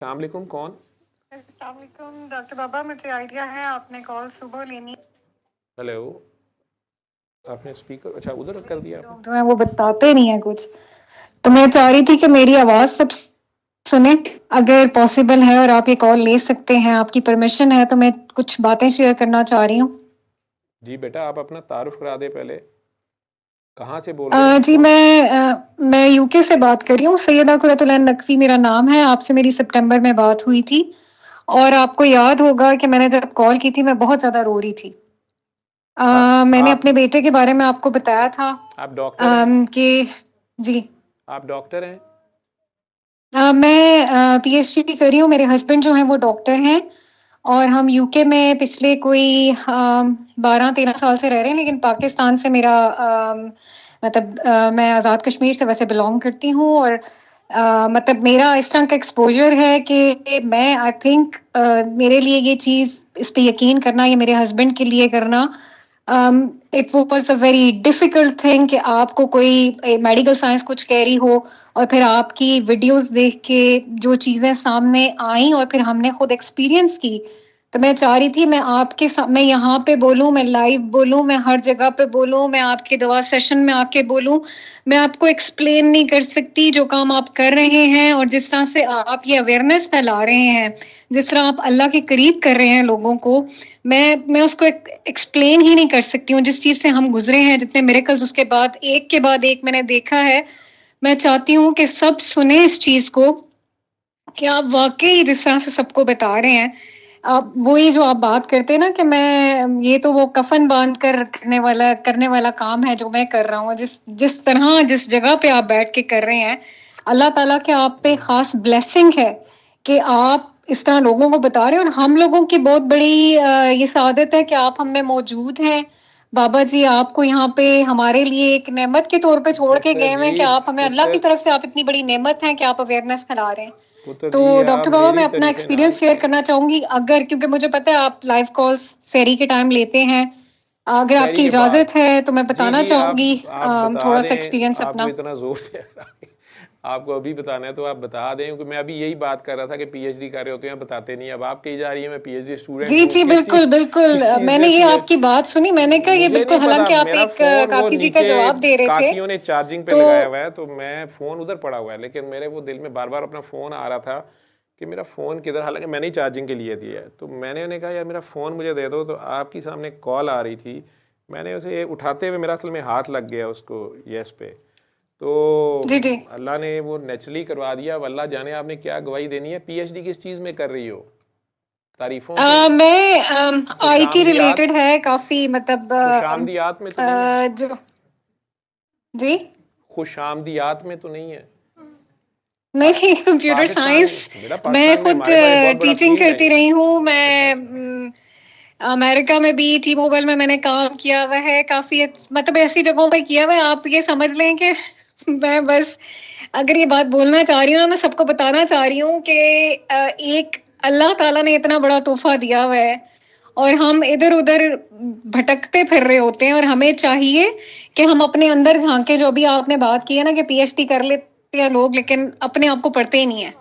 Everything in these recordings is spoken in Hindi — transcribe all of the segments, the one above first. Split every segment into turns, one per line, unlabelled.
अस्सलाम वालेकुम, कौन?
अस्सलाम वालेकुम डॉक्टर बाबा, मुझे आइडिया है आपने कॉल सुबह लेनी।
हेलो। आपने स्पीकर अच्छा उधर कर दिया आपने?
लोग जो है वो बताते नहीं है कुछ, तो मैं चाह रही थी कि मेरी आवाज सब सुने। अगर पॉसिबल है और आप ये कॉल ले सकते हैं, आपकी परमिशन है, तो मैं कुछ बातें शेयर करना चाह रही हूँ।
जी बेटा, आप अपना तारुफ करा दें पहले। कहाँ से बोल रहे हैं?
जी
कौन?
मैं यूके से बात कर रही हूँ। सैयदा कुरतुलैन नकवी मेरा नाम है। आपसे मेरी सितंबर में बात हुई थी और आपको याद होगा कि मैंने जब कॉल की थी मैं बहुत ज़्यादा रो रही थी। मैंने
आप
अपने बेटे के बारे में आपको बताया था
आप डॉक्टर हैं?
कि जी
आप डॉक्टर हैं?
मैं पीएचडी कर रही हूँ। मेरे हस्बैंड जो हैं वो डॉक्टर हैं और हम यूके में पिछले कोई 12-13 साल से रह रहे हैं, लेकिन पाकिस्तान से मेरा मतलब मैं आज़ाद कश्मीर से वैसे बिलोंग करती हूँ और मतलब मेरा इस तरह का एक्सपोजर है कि मैं आई थिंक मेरे लिए ये चीज़, इस पे यकीन करना, ये मेरे हस्बैंड के लिए करना, it was a very difficult thing कि आपको कोई मेडिकल साइंस कुछ कह रही हो और फिर आपकी वीडियोस देख के जो चीज़ें सामने आई और फिर हमने खुद एक्सपीरियंस की। तो मैं चाह रही थी मैं यहाँ पे बोलूँ, मैं लाइव बोलूँ, मैं हर जगह पे बोलूँ, मैं आपके दवा सेशन में आके बोलूँ। मैं आपको एक्सप्लेन नहीं कर सकती जो काम आप कर रहे हैं और जिस तरह से आप ये अवेयरनेस फैला रहे हैं, जिस तरह आप अल्लाह के करीब कर रहे हैं लोगों को। मैं उसको एक्सप्लेन ही नहीं कर सकती हूँ, जिस चीज़ से हम गुजरे हैं, जितने मिरेकल्स उसके बाद एक मैंने देखा है। मैं चाहती हूँ कि सब सुने इस चीज़ को कि आप वाक़ई जिस तरह से सबको बता रहे हैं, आप वही जो आप बात करते हैं ना कि मैं ये तो वो कफ़न बाँध कर करने वाला काम है जो मैं कर रहा हूँ। जिस जिस तरह जिस जगह पे आप बैठ के कर रहे हैं, अल्लाह ताला के आप पे ख़ास ब्लेसिंग है कि आप इस तरह लोगों को बता रहे हैं और हम लोगों की बहुत बड़ी ये सआदत है कि आप हम में मौजूद हैं। बाबा जी आपको यहाँ पे हमारे लिए एक नेमत के तौर पे छोड़ के
पुत्र
गए हुए
जी,
हैं कि आप हमें, अल्लाह
पुत्र
की तरफ से आप इतनी बड़ी नेमत हैं कि आप अवेयरनेस फैला रहे हैं।
पुत्र
तो
जी, आप
डॉक्टर बाबा, मैं
मेरी
अपना
तारीफें ना
एक्सपीरियंस शेयर
करें।
करना चाहूँगी, अगर, क्योंकि मुझे पता है आप लाइव कॉल्स सेरी के टाइम लेते हैं। अगर
शहरी
आपकी
के बाद।
इजाज़त है तो मैं
जी
बताना
जी,
चाहूँगी
आप बता
थोड़ा-सा
दें,
एक्सपीरियंस
आपको
अपना।
इतना जोर से आपको अभी बताना है तो आप बता दें, क्योंकि मैं अभी यही बात कर रहा था कि पीएचडी कर रहे होते हैं बताते नहीं। अब आप कही जा रही है मैं पीएचडी स्टूडेंट
जी,
हूँ,
जी, बिल्कुल, बिल्कुल।
किस चीज़
मैंने
में
ये
पीएच
आपकी बात सुनी, मैंने कहा ये
मुझे
बिल्कुल,
नहीं पता।
हालाँकि आप
मेरा
एक
फोन वो
काकी जी का
नीचे
जवाब दे रहे थे,
काकियों ने चार्जिंग पे
तो
लगाया हुआ है, तो मैं फोन उधर पड़ा हुआ है, लेकिन मेरे वो दिल में बार बार अपना फोन आ रहा था कि मेरा फ़ोन किधर। हालांकि मैंने ही चार्जिंग के लिए दिया है, तो मैंने उन्हें कहा यार मेरा फ़ोन मुझे दे दो, तो आपकी सामने कॉल आ रही थी। मैंने उसे उठाते हुए मेरा असल में हाथ लग गया उसको यस पे, तो
जी, जी।
अल्लाह ने वो नेचुरली करवा दिया। अब अल्लाह जाने आपने क्या गवाही देनी है। पीएचडी किस चीज़ में कर रही हो? तारीफ़ों के?
मैं आईटी
खुशामदियात?
रिलेटेड है काफ़ी, मतलब
खुशामदियात में तो नहीं है?
जो जी?
खुशामदियात में तो नहीं है?
नहीं, कंप्यूटर
पाकिस्तान,
साइंस।
बेटा
मैं
पाकिस्तान में
खुद
हमारे पास बहुत बड़ा
टीचिंग
फील्ड है
करती
ये।
रही हूँ।
अच्छा
मैं
अच्छा।
अमेरिका में भी टी मोबाइल में मैंने काम किया हुआ है, काफ़ी मतलब ऐसी जगहों पे किया हुआ है। आप ये समझ लें कि मैं बस अगर ये बात बोलना चाह रही हूँ ना, मैं सबको बताना चाह रही हूँ कि एक अल्लाह ताला ने इतना बड़ा तोहफ़ा दिया हुआ है और हम इधर-उधर भटकते फिर रहे होते हैं और हमें चाहिए कि हम अपने अंदर झाँके। जो अभी आपने बात की है ना कि पीएचडी कर लेते हैं लोग, लेकिन अपने आप को पढ़ते ही नहीं है।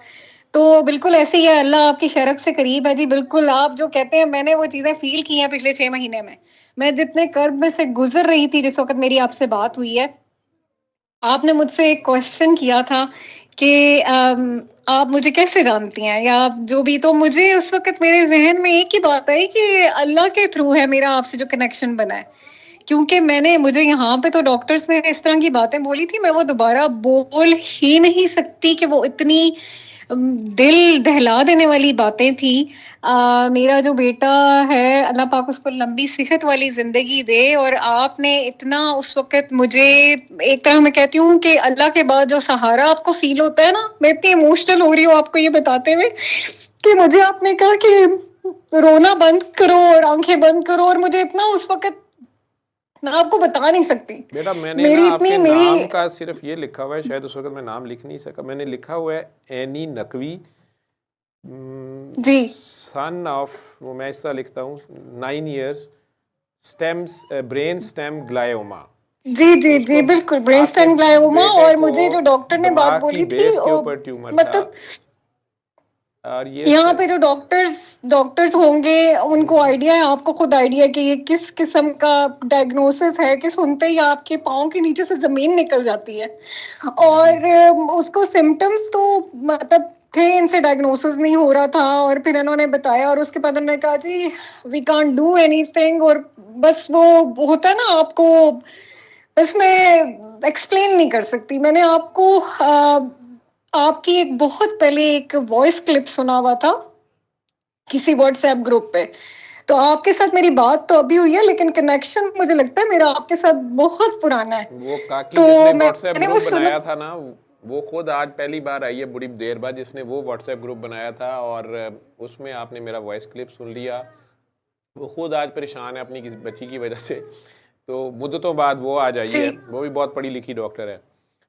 तो बिल्कुल ऐसे ही है, अल्लाह आपकी शरक से करीब है जी। बिल्कुल, आप जो कहते हैं मैंने वो चीज़ें फ़ील की हैं पिछले 6 महीने में। मैं जितने कर्ब में से गुज़र रही थी जिस वक़्त मेरी आपसे बात हुई है, आपने मुझसे एक क्वेश्चन किया था कि आप मुझे कैसे जानती हैं या आप जो भी, तो मुझे उस वक़्त मेरे ज़हन में एक ही बात आई कि अल्लाह के थ्रू है मेरा आपसे जो कनेक्शन बना है। क्योंकि मुझे यहाँ पे तो डॉक्टर्स ने इस तरह की बातें बोली थी, मैं वो दोबारा बोल ही नहीं सकती कि वो इतनी दिल दहला देने वाली बातें थी। मेरा जो बेटा है, अल्लाह पाक उसको लंबी सेहत वाली ज़िंदगी दे, और आपने इतना उस वक़्त मुझे, एक तरह मैं कहती हूँ कि अल्लाह के बाद जो सहारा आपको फ़ील होता है ना, मैं इतनी इमोशनल हो रही हूँ आपको ये बताते हुए कि मुझे आपने कहा कि रोना बंद करो और आँखें बंद करो, और मुझे इतना उस वक़्त मैं आपको बता नहीं सकती।
बेटा मैंने ना
मेरी इतनी
आपके
मेरी
नाम का सिर्फ ये लिखा हुआ है, शायद उस वक्त मैं नाम लिख नहीं सका। मैंने लिखा हुआ है Annie Naqvi,
ji.
Son of, वो मैं इस तरह लिखता हूँ, 9 years, stems brain stem glioma.
जी,
तो
जी, जी,
उसको
बिल्कुल,
आपके
ब्रेनस्टेम ग्लायोमा।
बेटे
और
को
मुझे जो डॉक्टर ने बात
दिमाग की
बोली थी
बेस के ऊपर ट्यूमर था।
मतलब
और ये
यहाँ पे जो डॉक्टर्स होंगे उनको आइडिया है, आपको खुद आइडिया है कि ये किस किस्म का डायग्नोसिस है कि सुनते ही आपके पाँव के नीचे से जमीन निकल जाती है। और उसको सिम्टम्स तो मतलब थे, इनसे डायग्नोसिस नहीं हो रहा था, और फिर इन्होंने बताया और उसके बाद उन्होंने कहा जी वी कांट डू एनीथिंग, और बस वो होता है ना आपको, बस मैं एक्सप्लेन नहीं कर सकती। मैंने आपको आपकी एक बहुत पहले एक वॉइस क्लिप सुना हुआ था किसी व्हाट्सएप ग्रुप पे, तो आपके साथ मेरी बात तो अभी हुई है, लेकिन कनेक्शन मुझे लगता है मेरा आपके साथ बहुत पुराना है।
वो काकी
तो
जिसने व्हाट्सएप
मैंने वो
ग्रुप
सुना।
बनाया था ना, वो खुद आज पहली बार आई है बड़ी देर बाद, जिसने वो व्हाट्सएप ग्रुप बनाया था, और उसमें आपने मेरा वॉइस क्लिप सुन लिया। वो खुद आज परेशान है अपनी किसी बच्ची की वजह से, तो मुद्दतों बाद वो आज आई
जी
है। वो भी बहुत पढ़ी लिखी डॉक्टर है।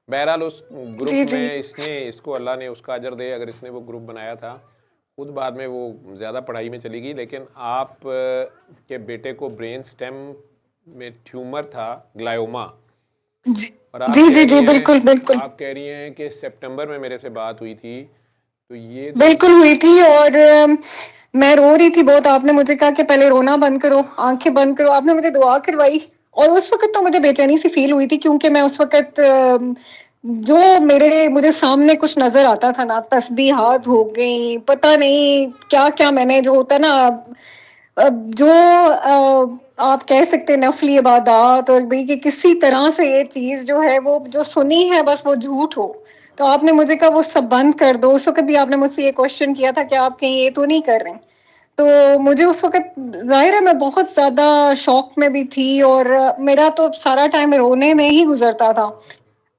बहरहाल उस ग्रुप
जी जी
में इसको अल्लाह ने उसका अजर दे, अगर इसने वो ग्रुप बनाया था। खुद बाद में वो ज़्यादा पढ़ाई में चली गई, लेकिन आप के बेटे को ब्रेन स्टेम में ट्यूमर था, ग्लायोमा।
जी
और आप
जी
कह
जी
रही
जी,
हैं
बिल्कुल बिल्कुल
आप कह रही हैं कि सितंबर में मेरे से बात हुई थी, तो ये तो
बिल्कुल हुई थी। और मैं रो रही थी बहुत। आपने मुझे कहा कि पहले रोना बंद करो, आंखें बंद करो, आपने मुझे दुआ करवाई। और उस वक्त तो मुझे बेचैनी सी फील हुई थी, क्योंकि मैं उस वक्त जो मुझे सामने कुछ नजर आता था ना, तस्बीहात हो गई, पता नहीं क्या क्या, मैंने जो होता ना जो आप कह सकते हैं नफली इबादत, और भाई कि किसी तरह से ये चीज जो है वो जो सुनी है बस वो झूठ हो। तो आपने मुझे कहा वो सब बंद कर दो। उस वक्त भी आपने मुझसे ये क्वेश्चन किया था कि आप कहीं ये तो नहीं कर रहे। तो मुझे उस वक्त जाहिर है मैं बहुत ज्यादा शॉक में भी थी, और मेरा तो सारा टाइम रोने में ही गुजरता था।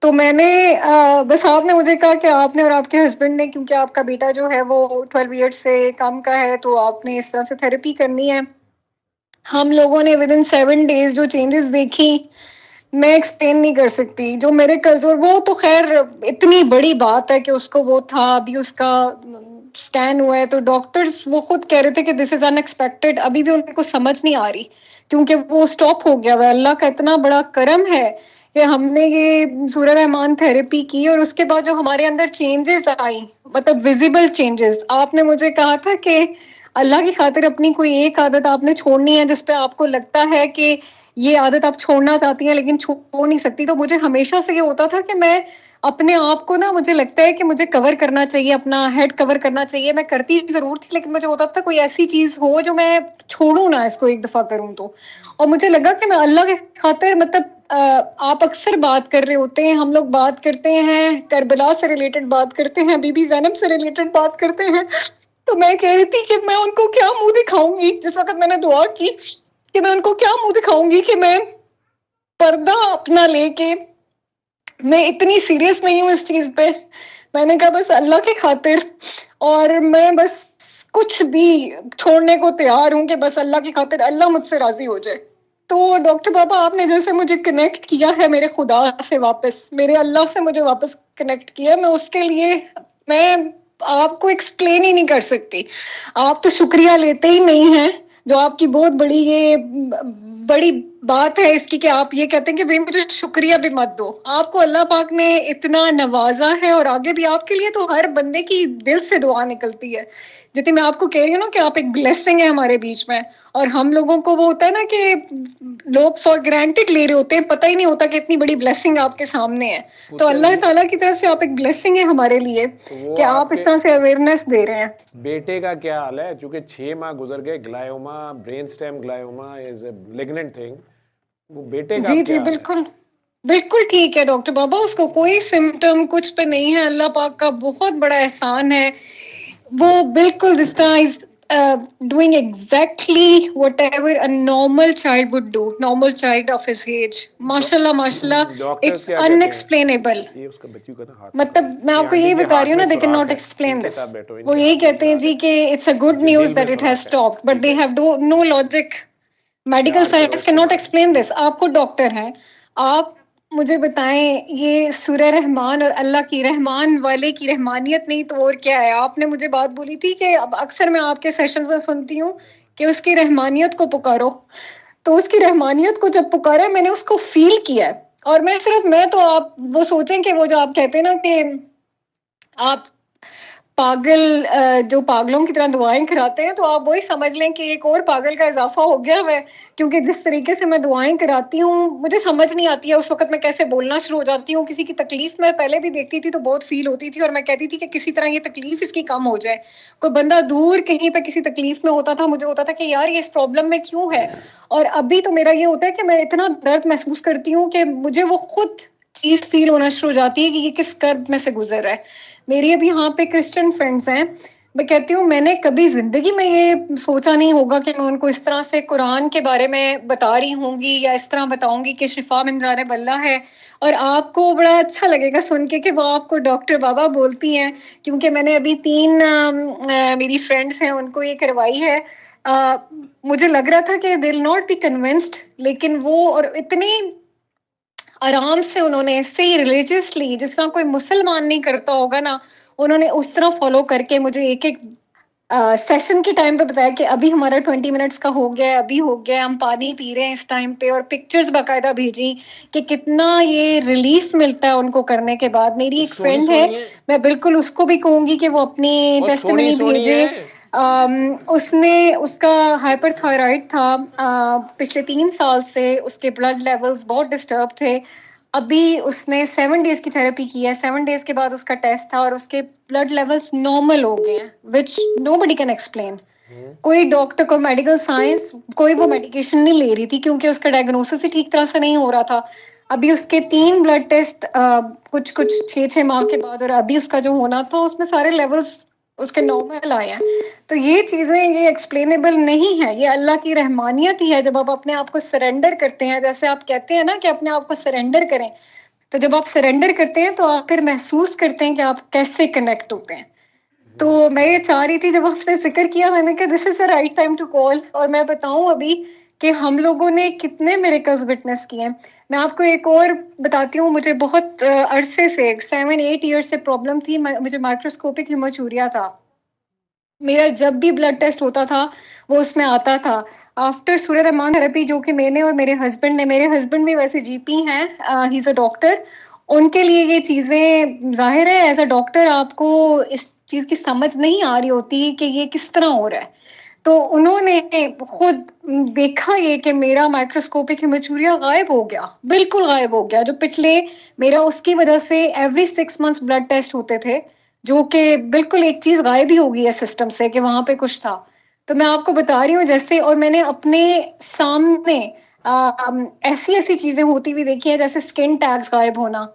तो मैंने बस आपने मुझे कहा कि आपने और आपके हस्बैंड ने, क्योंकि आपका बेटा जो है वो 12 ईयर्स से कम का है, तो आपने इस तरह से थेरेपी करनी है। हम लोगों ने विद इन 7 डेज जो चेंजेस देखी, मैं एक्सप्लेन नहीं कर सकती। जो मेरे कल्स, और वो तो खैर इतनी बड़ी बात है कि उसको वो था, अभी उसका स्कैन हुआ है, तो डॉक्टर्स वो खुद कह रहे थे कि दिस इज अनएक्सपेक्टेड। अभी भी उनको समझ नहीं आ रही, क्योंकि वो स्टॉप हो गया हुआ। अल्लाह का इतना बड़ा करम है कि हमने ये सूरह रहमान थेरेपी की, और उसके बाद जो हमारे अंदर चेंजेस आई, मतलब विजिबल चेंजेस। आपने मुझे कहा था कि अल्लाह की खातिर अपनी कोई एक आदत आपने छोड़नी है जिसपे आपको लगता है कि ये आदत आप छोड़ना चाहती हैं लेकिन छोड़ नहीं सकती। तो मुझे हमेशा से ये होता था कि मैं अपने आप को ना, मुझे लगता है कि मुझे कवर करना चाहिए, अपना हेड कवर करना चाहिए। मैं करती जरूर थी, लेकिन मुझे होता था कोई ऐसी चीज हो जो मैं छोड़ू ना, इसको एक दफा करूं तो। और मुझे लगा कि मैं अल्लाह के खातिर, मतलब आप अक्सर बात कर रहे होते हैं, हम लोग बात करते हैं, करबला से रिलेटेड बात करते हैं, बीबी ज़ैनब से रिलेटेड बात करते हैं। तो मैं कह रही थी कि मैं उनको क्या मुंह दिखाऊंगी, जिस वक्त मैंने दुआ की कि मैं उनको क्या मुंह दिखाऊंगी कि मैं पर्दा अपना लेके, मैं इतनी सीरियस नहीं हूँ इस चीज पे। मैंने कहा बस अल्लाह के खातिर, और मैं बस कुछ भी छोड़ने को तैयार हूँ कि बस अल्लाह की खातिर, अल्लाह मुझसे राजी हो जाए। तो डॉक्टर बाबा, आपने जैसे मुझे कनेक्ट किया है मेरे खुदा से वापस, मेरे अल्लाह से मुझे वापस कनेक्ट किया, मैं उसके लिए मैं आपको एक्सप्लेन ही नहीं कर सकती। आप तो शुक्रिया लेते ही नहीं हैं, जो आपकी बहुत बड़ी ये बड़ी बात है इसकी, कि आप ये कहते हैं कि भाई मुझे शुक्रिया भी मत दो। आपको अल्लाह पाक ने इतना नवाजा है, और आगे भी आपके लिए तो हर बंदे की दिल से दुआ निकलती है। जितनी मैं आपको कह रही हूँ ना कि आप एक ब्लेसिंग है हमारे बीच में, और हम लोगों को वो होता है ना कि लोग फॉर ग्रांटेड ले रहे होते हैं, पता ही नहीं होता कि इतनी बड़ी ब्लेसिंग आपके सामने है। तो
पुत्र
अल्लाह
जी,
ताला की तरफ से आप एक ब्लेसिंग है हमारे लिए,
तो वो
कि आप
आपके
इस तरह से अवेयरनेस दे रहे हैं।
बेटे का क्या हाल है? चूंकि 6 माह गुजर गए, glioma, brain stem glioma is a malignant thing. वो बेटे का
जी
अब
जी
क्या हाल है?
बिल्कुल बिल्कुल ठीक है डॉक्टर बाबा, उसको कोई सिम्टम कुछ पे नहीं है। अल्लाह पाक का बहुत बड़ा एहसान है। वो बिल्कुल this guy is doing exactly whatever a normal child would do, normal child of his age. माशाल्लाह माशाल्लाह,
डॉक्टर्स
इट्स
क्या कहते हैं?
अनएक्सप्लेनेबल।
ये उसका बच्ची का ना हाथ पकड़ो,
मतलब मैं
ये
आपको
आंटी
यही
के
बता रही
हाथ
हूँ
में
ना, दे कैन
सुराख
नॉट
है,
एक्सप्लेन
इनके
दिस।
साथ बैठो,
वो
इनके
यही
हाथ में
कहते हैं
सुराख
जी
है,
कि इट्स अ गुड
इनके
न्यूज
दिल में
दैट इट हैज
सुराख है।
स्टॉप्ड, बट
ठीक
दे
है,
हैव नो लॉजिक, मेडिकल
प्यार करो
साइंस कैन
इसको
नॉट
मारो।
Explain this. आप खुद डॉक्टर हैं, आप मुझे बताएं ये सूरह रहमान और अल्लाह की रहमान वाले की रहमानियत नहीं तो और क्या है। आपने मुझे बात बोली थी कि अब अक्सर मैं आपके सेशंस में सुनती हूँ कि उसकी रहमानियत को पुकारो। तो उसकी रहमानियत को जब पुकारा, मैंने उसको फील किया है। और मैं तो आप वो सोचें कि वो जो आप कहते हैं ना कि आप पागल जो पागलों की तरह दुआएं कराते हैं, तो आप वही समझ लें कि एक और पागल का इजाफा हो गया है। क्योंकि जिस तरीके से मैं दुआएं कराती हूँ, मुझे समझ नहीं आती है उस वक्त मैं कैसे बोलना शुरू हो जाती हूँ। किसी की तकलीफ मैं पहले भी देखती थी तो बहुत फील होती थी, और मैं कहती थी कि किसी तरह ये तकलीफ इसकी कम हो जाए। कोई बंदा दूर कहीं पे किसी तकलीफ में होता था, मुझे होता था कि यार ये इस प्रॉब्लम में क्यों है। और अभी तो मेरा ये होता है कि मैं इतना दर्द महसूस करती हूँ कि मुझे वो खुद चीज फील होना शुरू हो जाती है कि ये किस कर्ब में से गुजर रहा है। मेरी अभी यहाँ पे क्रिश्चियन फ्रेंड्स हैं, मैं कहती हूँ मैंने कभी जिंदगी में ये सोचा नहीं होगा कि मैं उनको इस तरह से कुरान के बारे में बता रही होंगी या इस तरह बताऊंगी कि शिफा मिन जानिब अल्लाह है। और आपको बड़ा अच्छा लगेगा सुन के कि वो आपको डॉक्टर बाबा बोलती हैं, क्योंकि मैंने अभी 3 मेरी फ्रेंड्स हैं उनको ये करवाई है। अ, मुझे लग रहा था कि they will not be convinced, लेकिन वो और इतनी आराम से उन्होंने ऐसे ही रिलीजियसली जिस तरह कोई मुसलमान नहीं करता होगा ना, उन्होंने उस तरह फॉलो करके मुझे एक एक सेशन के टाइम पे बताया कि अभी हमारा 20 मिनट्स का हो गया है, अभी हो गया है, हम पानी पी रहे हैं इस टाइम पे, और पिक्चर्स बाकायदा भेजी कि कितना ये रिलीफ मिलता है उनको करने के बाद। मेरी एक
सोनी
फ्रेंड है,
सोनी है
मैं बिल्कुल उसको भी कहूंगी कि वो अपनी
और सोनी
टेस्टिमनी
सोनी
भेजे।
है।
उसने उसका हाइपरथायराइड था, पिछले 3 साल से उसके ब्लड लेवल्स बहुत डिस्टर्ब थे। अभी उसने 7 डेज की थेरेपी की है, 7 डेज के बाद उसका टेस्ट था और उसके ब्लड लेवल्स नॉर्मल हो गए हैं, विच नोबडी कैन एक्सप्लेन। कोई डॉक्टर, कोई मेडिकल साइंस, कोई वो मेडिकेशन नहीं ले रही थी क्योंकि उसका डायग्नोसिस ही ठीक तरह से नहीं हो रहा था। अभी उसके 3 ब्लड टेस्ट कुछ कुछ 6-6 माह के बाद, और अभी उसका जो होना था उसमें सारे लेवल्स उसके नॉर्मल आए हैं। तो ये चीजें ये एक्सप्लेनेबल नहीं है, ये अल्लाह की रहमानियत ही है। जब आप अपने आप को सरेंडर करते हैं, जैसे आप कहते हैं ना कि अपने आप को सरेंडर करें, तो जब आप सरेंडर करते हैं तो आप फिर महसूस करते हैं कि आप कैसे कनेक्ट होते हैं। तो मैं ये चाह रही थी, जब आपने जिक्र किया मैंने कहा this is the right time to call, और मैं बताऊं अभी कि हम लोगों ने कितने मिरेकल्स विटनेस किए हैं। मैं आपको एक और बताती हूँ, मुझे बहुत अरसे से 7-8 ईयर से प्रॉब्लम थी, मुझे माइक्रोस्कोपिक हीमोचूरिया था। मेरा जब भी ब्लड टेस्ट होता था वो उसमें आता था। आफ्टर सूर्य रहमान थेरेपी, जो कि मैंने और मेरे हस्बैंड ने, मेरे हस्बैंड भी वैसे जीपी हैं, ही इज अ डॉक्टर, उनके लिए ये चीजें जाहिर है एज अ डॉक्टर आपको इस चीज की समझ नहीं आ रही होती कि ये किस तरह हो रहा है। तो उन्होंने खुद देखा ये कि मेरा माइक्रोस्कोपिक हिमेचूरिया गायब हो गया, बिल्कुल गायब हो गया। जो पिछले मेरा उसकी वजह से एवरी 6 मंथ्स ब्लड टेस्ट होते थे, जो कि बिल्कुल एक चीज गायब ही हो गई है सिस्टम से कि वहां पे कुछ था। तो मैं आपको बता रही हूँ जैसे, और मैंने अपने सामने ऐसी ऐसी चीजें होती हुई देखी है, जैसे स्किन टैग्स गायब होना।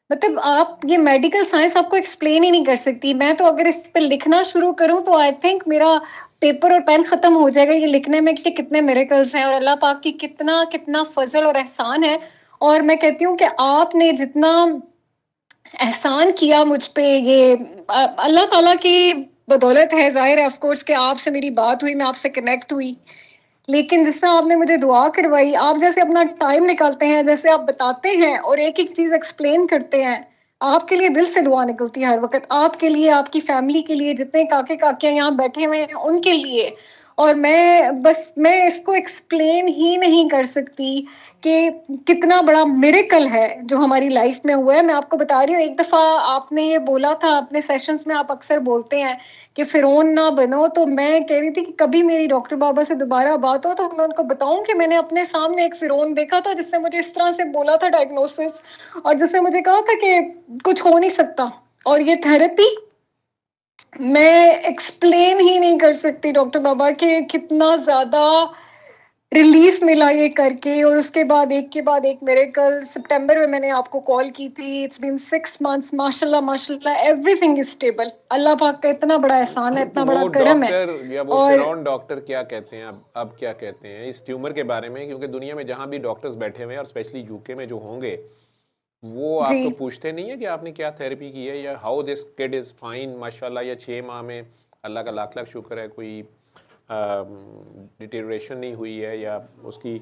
मतलब आप ये मेडिकल साइंस आपको एक्सप्लेन ही नहीं कर सकती। मैं तो अगर इस पे लिखना शुरू करूं तो आई थिंक मेरा पेपर और पेन खत्म हो जाएगा ये लिखने में कि कितने मिरेकल्स हैं और अल्लाह पाक की कितना कितना फजल और एहसान है। और मैं कहती हूँ कि आपने जितना एहसान किया मुझ पे, ये अल्लाह ताला की बदौलत है। जाहिर है ऑफ कोर्स कि आपसे मेरी बात हुई, मैं आपसे कनेक्ट हुई, लेकिन जिस तरह आपने मुझे दुआ करवाई, आप जैसे अपना टाइम निकालते हैं, जैसे आप बताते हैं और एक एक चीज एक्सप्लेन करते हैं, आपके लिए दिल से दुआ निकलती है हर वक्त, आपके लिए, आपकी फैमिली के लिए, जितने काके काकियां यहाँ बैठे हुए हैं उनके लिए। और मैं इसको एक्सप्लेन ही नहीं कर सकती कि कितना बड़ा मिरेकल है जो हमारी लाइफ में हुआ है। मैं आपको बता रही हूँ, एक दफा आपने ये बोला था अपने सेशंस में, आप अक्सर बोलते हैं कि फिरौन ना बनो, तो मैं कह रही थी कि कभी मेरी डॉक्टर बाबा से दोबारा बात हो तो मैं उनको बताऊं कि मैंने अपने सामने एक फिरौन देखा था जिसने मुझे इस तरह से बोला था डायग्नोसिस, और जिसने मुझे कहा था कि कुछ हो नहीं सकता। और ये थेरेपी मैं एक्सप्लेन ही नहीं कर सकती डॉक्टर बाबा के कितना ज्यादा रिलीफ मिला ये करके। और उसके बाद एक के बाद एक मेरे, कल सितंबर में मैंने आपको कॉल की थी, इट्स बीन 6 मंथ्स, माशाल्लाह माशाल्लाह एवरीथिंग इज स्टेबल। अल्लाह पाक का इतना बड़ा एहसान है, इतना बड़ा
वो
करम है।
डॉक्टर या वो
और
फिरौन डॉक्टर क्या कहते हैं, अब क्या कहते हैं इस ट्यूमर के बारे में? क्योंकि दुनिया में जहां भी डॉक्टर्स बैठे हुए हैं और स्पेशली यूके में जो होंगे, वो
जी,
आपको पूछते नहीं है कि आपने क्या थेरेपी की है या how this kid is fine माशाल्लाह, या 6 माह में अल्लाह का लाख लाख शुक्र है कोई डिटेरियोरेशन नहीं हुई है, या उसकी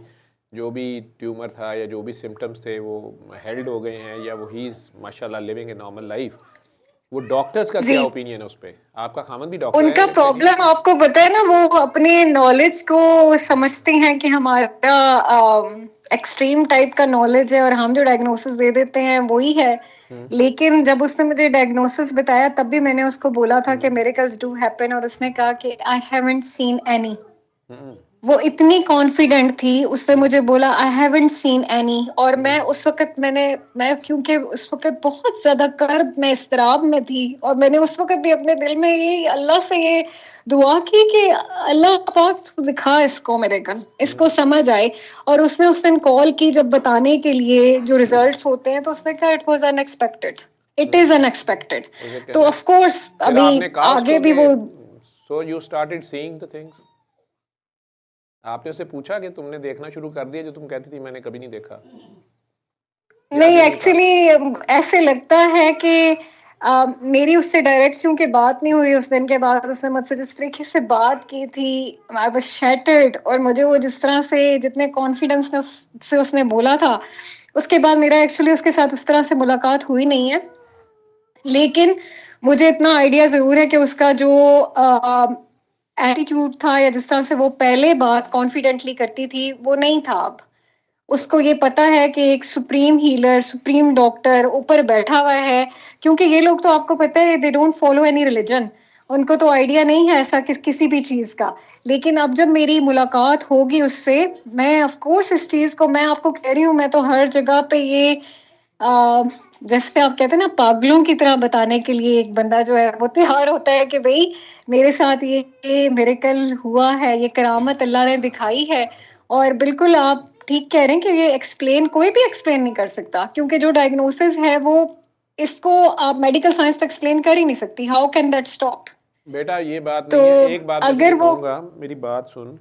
जो भी ट्यूमर था या जो भी सिम्टम्स थे वो हेल्ड हो गए हैं, या वो ही इज़ माशाल्लाह लिविंग ए नॉर्मल लाइफ। वो डॉक्टर्स का
जी,
क्या ओपिनियन है उस पर? आपका खामन भी डॉक्टर है
उनका
जैसे कि?
प्रॉब्लम आपको पता है ना, वो अपने नॉलेज को समझते हैं कि हमारा एक्सट्रीम टाइप का नॉलेज है और हम जो डायग्नोसिस दे देते हैं वही है। लेकिन जब उसने मुझे डायग्नोसिस बताया तब भी मैंने उसको बोला था कि मिरेकल्स डू हैपन, और उसने कहा कि आई हैवंट सीन एनी। वो इतनी कॉन्फिडेंट थी, उसने मुझे बोला आई हैवंट सीन एनी। और मैं उस वक्त मैं क्योंकि उस वक्त बहुत ज्यादा कर्ब में इस्तराब में थी, और मैंने उस वक्त भी अपने दिल में ये अल्लाह से ये दुआ की कि अल्लाह पाक तू दिखा इसको, मिरेकल इसको समझ आए। और उसने उस दिन कॉल की जब बताने के लिए जो रिजल्ट्स होते हैं, तो उसने कहा it was unexpected, it is unexpected. तो ऑफ कोर्स
फिर
अभी
आपने कहा
आगे
उसको
भी वो
so you started seeing the things, आपने उससे पूछा कि तुमने देखना शुरू कर दिया जो तुम कहती थी मैंने कभी नहीं देखा?
नहीं, एक्चुअली ऐसे लगता है कि मेरी उससे डायरेक्ट क्योंकि बात नहीं हुई उस दिन के बाद, उसने मुझसे जिस तरीके से बात की थी, आई वाज शैटर्ड। और मुझे वो जिस तरह से जितने कॉन्फिडेंस ने उससे उसने बोला था, उसके बाद मेरा एक्चुअली उसके साथ उस तरह से मुलाकात हुई नहीं है। लेकिन मुझे इतना आइडिया जरूर है कि उसका जो एटीट्यूड था, या जिस तरह से वो पहले बात कॉन्फिडेंटली करती थी, वो नहीं था अब। उसको ये पता है कि एक सुप्रीम हीलर, सुप्रीम डॉक्टर ऊपर बैठा हुआ है। क्योंकि ये लोग तो आपको पता है they don't follow any religion, उनको तो आइडिया नहीं है ऐसा किसी भी चीज का। लेकिन अब जब मेरी मुलाकात होगी उससे, मैं ऑफ कोर्स इस चीज को, मैं आपको कह रही हूँ, मैं तो हर जगह पे ये आ, जैसे आप कहते हैं ना पागलों की तरह बताने के लिए एक बंदा जो है वो तैयार होता है कि भाई मेरे साथ ये मिरेकल हुआ है, ये करामत अल्लाह ने दिखाई है। और बिल्कुल आप ठीक कह रहे हैं कि ये एक्सप्लेन कोई भी एक्सप्लेन नहीं कर सकता, क्योंकि जो डायग्नोसिस है वो इसको आप मेडिकल साइंस तक एक्सप्लेन कर ही नहीं सकती। How can that stop?
बेटा ये बात
तो
नहीं है, एक बात मैं
अगर
तुझे
वो
कहूंगा, मेरी बात सुन।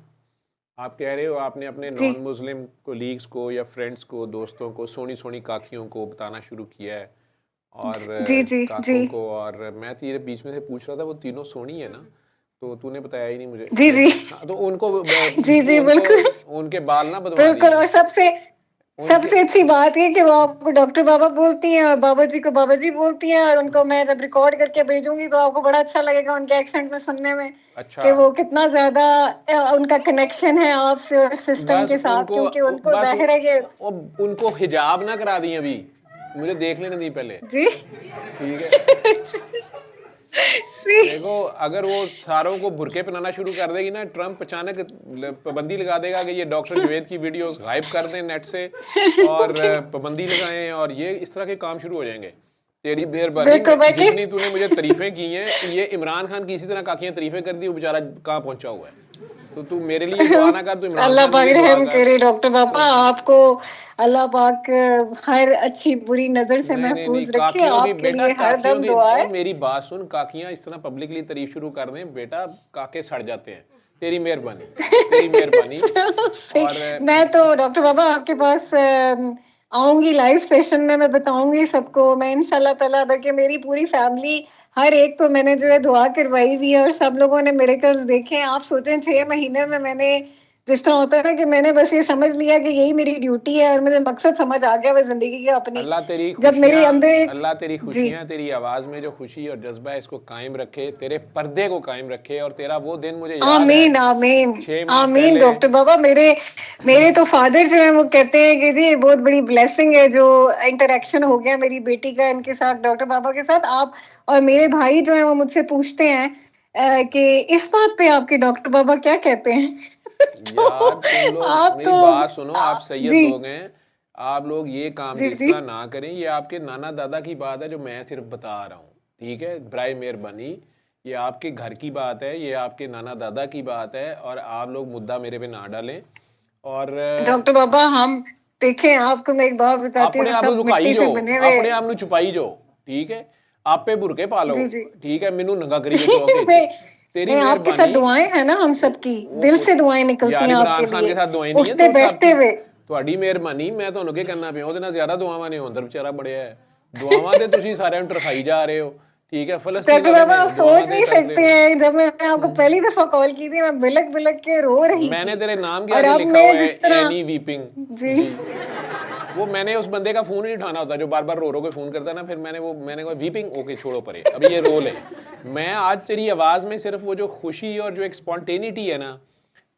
आप कह रहे हो आपने अपने
जी
नॉन मुस्लिम कोलीग्स को या फ्रेंड्स को, दोस्तों को, सोनी सोनी काकियों को बताना शुरू किया है, और
जी जी जी
काकों को। और मैं तेरे बीच में से पूछ रहा था वो तीनों सोनी है ना, तो तूने बताया ही नहीं मुझे।
जी जी
हाँ, तो उनको
जी जी
उनको
बिल्कुल
उनके बाल ना बदवा
बिल्कुल।
दिए
और सबसे
उनके।
सबसे अच्छी बात है कि वो आपको डॉक्टर बाबा बोलती हैं और बाबा जी को बाबा जी बोलती हैं। और उनको मैं जब रिकॉर्ड करके भेजूंगी तो आपको बड़ा अच्छा लगेगा उनके एक्सेंट में सुनने में
अच्छा,
कि वो कितना ज्यादा उनका कनेक्शन है आपसे और सिस्टम
बस
के साथ,
उनको,
क्योंकि उनको जाहिर है कि
उनको हिजाब ना करा दी अभी, मुझे देख लेने दी पहले,
जी
ठीक है?
जी
देखो अगर वो सारों को बुरके पहनाना शुरू कर देगी ना, ट्रम्प अचानक पाबंदी लगा देगा कि ये डॉक्टर जुवेद की वीडियोस गायब कर दें नेट से, और पाबंदी लगाएं, और ये इस तरह के काम शुरू हो जाएंगे। तेरी मेहरबानी
बिल्कुल
में
बैठे।
जितनी तूने मुझे तारीफें की हैं, ये इमरान खान की इसी तरह काकियां तारीफें कर दी, वो बेचारा कहाँ पहुंचा हुआ है। तो तू मेरे लिए दुआ ना कर, तू इमरान
अल्लाह
खान के
पाक
लिए दुआ
रहम
कर।
करे डॉक्टर बाबा,
तो
आपको अल्लाह पाक हर अच्छी बुरी नजर से
नहीं नहीं नहीं,
महफूज रखे।
काकियों की
आपके
बेटा,
लिए हर
काकियों
दम
की,
दुआ
और
है।
मेरी बात सुन, काकियां इस तरह पब्लिकली तारीफ शुरू कर दें बेटा, काके सड़ जाते हैं। तेरी मेहरबानी, तेरी मेहरबानी। और
मैं तो डॉक्टर बाबा आपके पास आऊंगी लाइव सेशन में, मैं बताऊंगी सबको। मैं इंशाल्लाह ताला, बल्कि मेरी पूरी फैमिली हर एक को मैंने जो है दुआ करवाई हुई है, और सब लोगों ने मिरेकल्स देखे हैं। आप सोचें 6 महीने में मैंने, जिस तरह होता है ना कि मैंने बस ये समझ लिया कि यही मेरी ड्यूटी है और मुझे मकसद समझ आ गया वो जिंदगी का अपनी।
अल्लाह तेरी
जब मेरे
खुशियाँ,
अंदर एक
अल्लाह तेरी
जी
खुशियाँ, तेरी आवाज़ में जो खुशी और जज्बा है इसको कायम रखे, तेरे पर्दे को कायम रखे। और तेरा वो दिन मुझे याद है
आमीन आमीन
6 माह
आमीन
पहले।
डॉक्टर बाबा। मेरे मेरे तो फादर जो है वो कहते हैं कि जी ये बहुत बड़ी ब्लेसिंग है जो इंटरेक्शन हो गया मेरी बेटी का इनके साथ, डॉक्टर बाबा के साथ। आप और मेरे भाई जो है वो मुझसे पूछते हैं कि इस बात पे आपके डॉक्टर बाबा क्या कहते हैं।
यार तुम
तो
लोग
आप
मेरी
तो
बात सुनो, आप सैयद
जी
लोग हैं, आप लोग ये काम
जी
इस
जी
तरह ना करें। ये आपके नाना दादा की बात है जो मैं सिर्फ बता रहा हूँ, ठीक है? बराए मेहरबानी, ये आपके घर की बात है, ये आपके नाना दादा की बात है, और आप लोग मुद्दा मेरे पे ना डालें। और
डॉक्टर बाबा हम देखें, आपको मैं एक बात बताती
अपने
हूँ,
आप
सब
लुकाई
मिट्टी
जो,
से बने हुए।
अपने आप छुपाई जो, ठीक है? आप पे बुरके पालो,
जी जी
ठीक है? मैनू नंगा करी जो चौके च।
नहीं
तेरी
नहीं, आपके साथ
मेहरबानी।
दुआएं हैं ना हम सबकी,
ਉਹ
दिल
ਪੁੱਤ
से दुआएं निकलती
ਯਾਰ
हैं
ਇਮਰਾਨ
आपके
ਖਾਨ
लिए
के साथ दुआएं नहीं है
उठते
तो
बैठते
सबकी,
हुए।
ਤੁਹਾਡੀ ਮਿਹਰਬਾਨੀ। ਮੈਂ ਤੁਹਾਨੂੰ ਕੀ ਕਰਨਾ ਪਿਆ, ਉਹਦੇ ਨਾਲ ਜ਼ਿਆਦਾ ਦੁਆਵਾਂ ਨੇ, ਅੰਦਰ ਵਿਚਾਰਾ ਬੜਿਆ ਹੈ। ਦੁਆਵਾਂ ਤੇ ਤੁਸੀਂ ਸਾਰਿਆਂ ਨੂੰ ਟਰਖਾਈ ਜਾ ਰਹੇ ਹੋ, ठीक है? फलस्तीन
डॉक्टर
वाले
बाबा
ने
आप
दुआवां
सोच
दे
नहीं
करते
सकते
हो।
हैं, जब मैं आपको पहली दफा कॉल की थी मैं बिलक बिलक के रो रही
मैंने
थी।
तेरे नाम के
और
आगे
अब
लिखा
मैं
हुआ है
जिस तरह
एनी वीपिंग
जी
जी। वो मैंने उस बंदे का फोन नहीं उठाना होता जो बार बार रो रो के फोन करता ना, फिर मैंने कहा वीपिंग, ओके छोड़ो परे, अभी ये रोल है। मैं आज तेरी आवाज में सिर्फ वो जो खुशी और जो एक स्पॉन्टेनिटी है ना,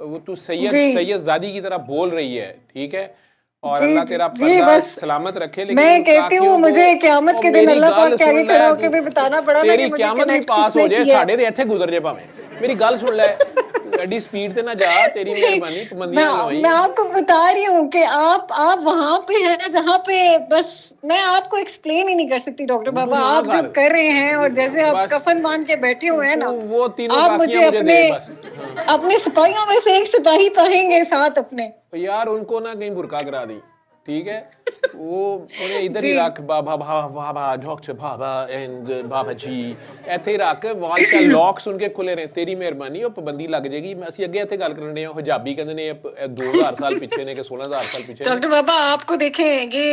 वो तू सैयद
जी
सैयद जादी की तरह बोल रही है, ठीक है? और
जी
अल्लाह
जी
तेरा
जी,
पर्दा
बस
सलामत रखे, लेकिन
मैं
उन
कहती हूँ
काकियों को।
मुझे क़यामत
और
के दिन
मेरी
अल्लाह
गल
पाक के
सुन
आगे
ले
खड़ा
तू,
होके भी बताना पड़ा ना कि
तेरी
मुझे
क़यामत भी
कनेक्ट
पास हो
किसने
जाए
किया है।
साढ़े ते इत्थे गुजर जाए भावें, मेरी गल सुन ले, एडी स्पीड ते ना जा, तेरी
नहीं,
मेहरबानी
मैं
पाबंदियां लवाई।
मैं आपको बता रही हूँ कि आप वहां पे है ना जहाँ पे, बस मैं आपको एक्सप्लेन ही नहीं कर सकती डॉक्टर
तू
बाबा,
ना
आप जो
कर,
कर रहे हैं और जैसे आप
बस
कफन बांध के बैठे हुए हैं
तू
ना,
वो तीनों
आप
काकियां
मुझे
मुझे दे
अपने
बस। हाँ
अपने सिपाहियों में से एक सिपाही पाएंगे साथ अपने।
तो यार उनको ना कहीं बुरका करा दी, ठीक है, वो उन्हें इधर ही
जी
रख, बाबा बाबा डॉक्टर बाबा एंड बाबा जी ਇੱਥੇ ਹੀ ਰੱਖ, ਵਾਲ ਸ਼ਾ ਲੌਕ ਸੁਣ ਕੇ ਖੁੱਲੇ ਰਹੇ, ਤੇਰੀ ਮਿਹਰਬਾਨੀ ਉਹ ਪਾਬੰਦੀ ਲੱਗ ਜਾਏਗੀ। ਅਸੀਂ ਅੱਗੇ ਇੱਥੇ ਗੱਲ ਕਰਨੇ ਆ, ਹਜਾਬੀ ਕਹਿੰਦੇ ਨੇ 2000 ਸਾਲ ਪਿੱਛੇ ਨੇ ਕਿ 16000 ਸਾਲ ਪਿੱਛੇ ਨੇ।
डॉक्टर बाबा आपको देखें ये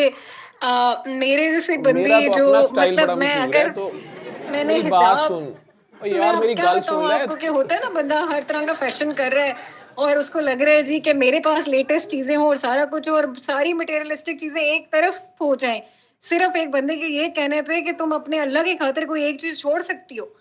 मेरे जैसे
मेरा
बंदी
तो
जो
अपना स्टाइल
मतलब
बड़ा
मैं
मशहूर है,
अगर
तो
मैंने
मेरी बात
हिजाब,
सुन। ओ
मैं
यार
अब
मेरी
क्या
गल
बताऊं
सुन ले।
आपको कि होता है ना बंदा हर तरह का फैशन कर रहा है और उसको लग रहा है जी कि मेरे पास लेटेस्ट चीजें हो और सारा कुछ हो और सारी मटेरियलिस्टिक चीजें एक तरफ हो जाएं, सिर्फ एक बंदे के ये कहने पे कि तुम अपने अल्लाह की खातिर कोई एक चीज छोड़ सकती हो